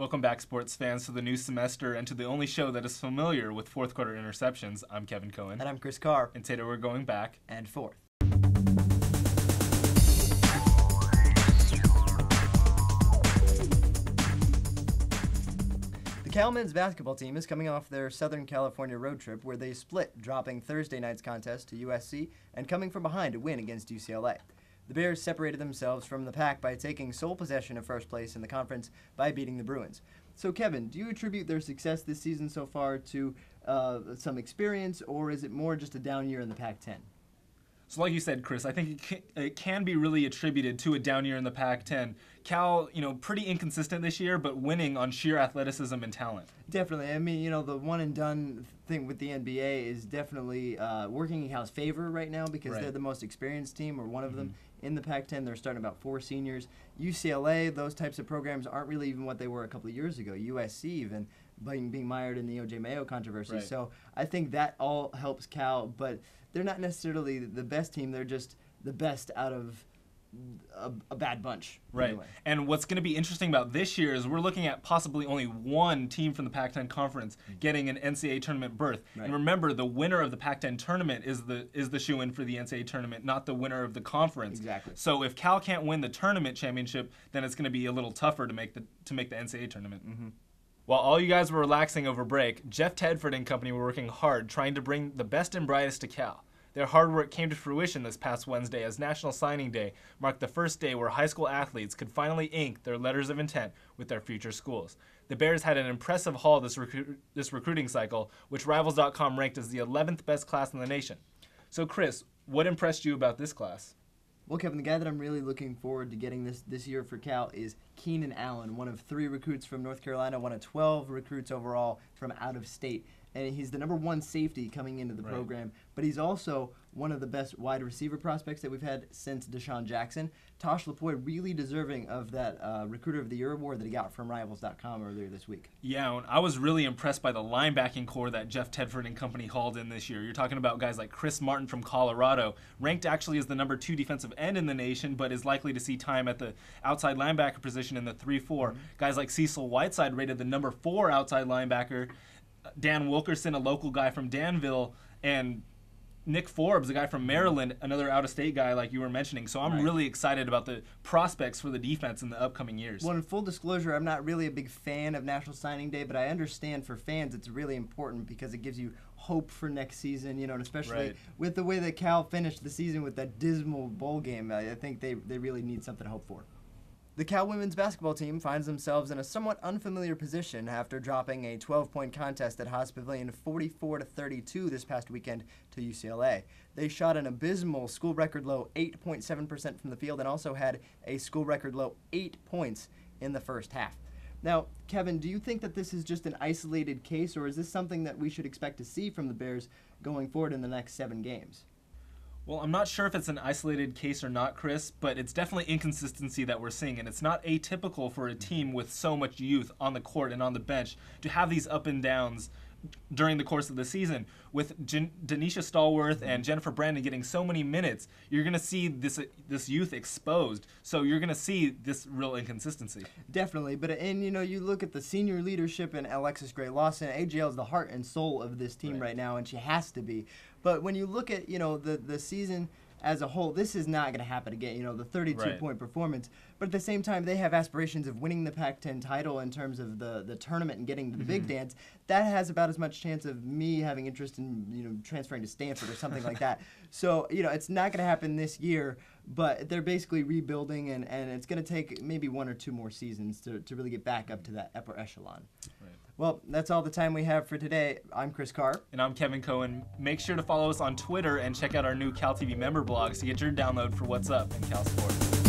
Welcome back, sports fans, to the new semester and to the only show that is familiar with fourth quarter interceptions. I'm Kevin Cohen. And I'm Chris Carr. And today we're going back and forth. The Cal men's basketball team is coming off their Southern California road trip where they split, dropping Thursday night's contest to USC and coming from behind to win against UCLA. The Bears separated themselves from the pack by taking sole possession of first place in the conference by beating the Bruins. So, Kevin, do you attribute their success this season so far to some experience, or is it more just a down year in the Pac-10? So like you said, Chris, I think it can be really attributed to a down year in the Pac-10. Cal, pretty inconsistent this year, but winning on sheer athleticism and talent. Definitely. I mean, the one and done thing with the NBA is definitely working in Cal's favor right now because they're the most experienced team, or one of them, in the Pac-10. They're starting about 4 seniors. UCLA, those types of programs aren't really even what they were a couple of years ago. USC even being mired in the O.J. Mayo controversy. Right. So I think that all helps Cal, but they're not necessarily the best team. They're just the best out of a bad bunch. Right. Anyway. And what's going to be interesting about this year is we're looking at possibly only one team from the Pac-10 conference getting an NCAA tournament berth. Right. And remember, the winner of the Pac-10 tournament is the shoe-in for the NCAA tournament, not the winner of the conference. Exactly. So if Cal can't win the tournament championship, then it's going to be a little tougher to make the NCAA tournament. Mm-hmm. While all you guys were relaxing over break, Jeff Tedford and company were working hard trying to bring the best and brightest to Cal. Their hard work came to fruition this past Wednesday as National Signing Day marked the first day where high school athletes could finally ink their letters of intent with their future schools. The Bears had an impressive haul this recruiting cycle, which Rivals.com ranked as the 11th best class in the nation. So Chris, what impressed you about this class? Well, Kevin, the guy that I'm really looking forward to getting this year for Cal is Keenan Allen, one of 3 recruits from North Carolina, one of 12 recruits overall from out of state. And he's the #1 safety coming into the program, but he's also one of the best wide receiver prospects that we've had since Deshaun Jackson. Tosh Lapoy really deserving of that Recruiter of the Year award that he got from Rivals.com earlier this week. Yeah, and I was really impressed by the linebacking core that Jeff Tedford and company hauled in this year. You're talking about guys like Chris Martin from Colorado, ranked actually as the #2 defensive end in the nation, but is likely to see time at the outside linebacker position in the 3-4. Guys like Cecil Whiteside rated the #4 outside linebacker. Dan Wilkerson, a local guy from Danville, and Nick Forbes, a guy from Maryland, another out-of-state guy like you were mentioning. So I'm really excited about the prospects for the defense in the upcoming years. Well, in full disclosure, I'm not really a big fan of National Signing Day, but I understand for fans it's really important because it gives you hope for next season, and especially with the way that Cal finished the season with that dismal bowl game. I think they really need something to hope for. The Cal women's basketball team finds themselves in a somewhat unfamiliar position after dropping a 12-point contest at Haas Pavilion 44-32 this past weekend to UCLA. They shot an abysmal school record low 8.7% from the field and also had a school record low 8 points in the first half. Now, Kevin, do you think that this is just an isolated case, or is this something that we should expect to see from the Bears going forward in the next 7 games? Well, I'm not sure if it's an isolated case or not, Chris, but it's definitely inconsistency that we're seeing, and it's not atypical for a team with so much youth on the court and on the bench to have these up and downs during the course of the season. With Denisha Stallworth and Jennifer Brandon getting so many minutes, you're going to see this youth exposed. So you're going to see this real inconsistency. Definitely, but you look at the senior leadership in Alexis Gray-Lawson. AJL is the heart and soul of this team right now, and she has to be. But when you look at the season as a whole, this is not going to happen again, the 32-point performance. But at the same time, they have aspirations of winning the Pac-10 title in terms of the tournament and getting to the big dance. That has about as much chance of me having interest in transferring to Stanford or something like that. So, it's not going to happen this year, but they're basically rebuilding, and it's going to take maybe 1 or 2 more seasons to really get back up to that upper echelon. Right. Well, that's all the time we have for today. I'm Chris Carr. And I'm Kevin Cohen. Make sure to follow us on Twitter and check out our new Cal TV member blogs to get your download for what's up in Cal Sports.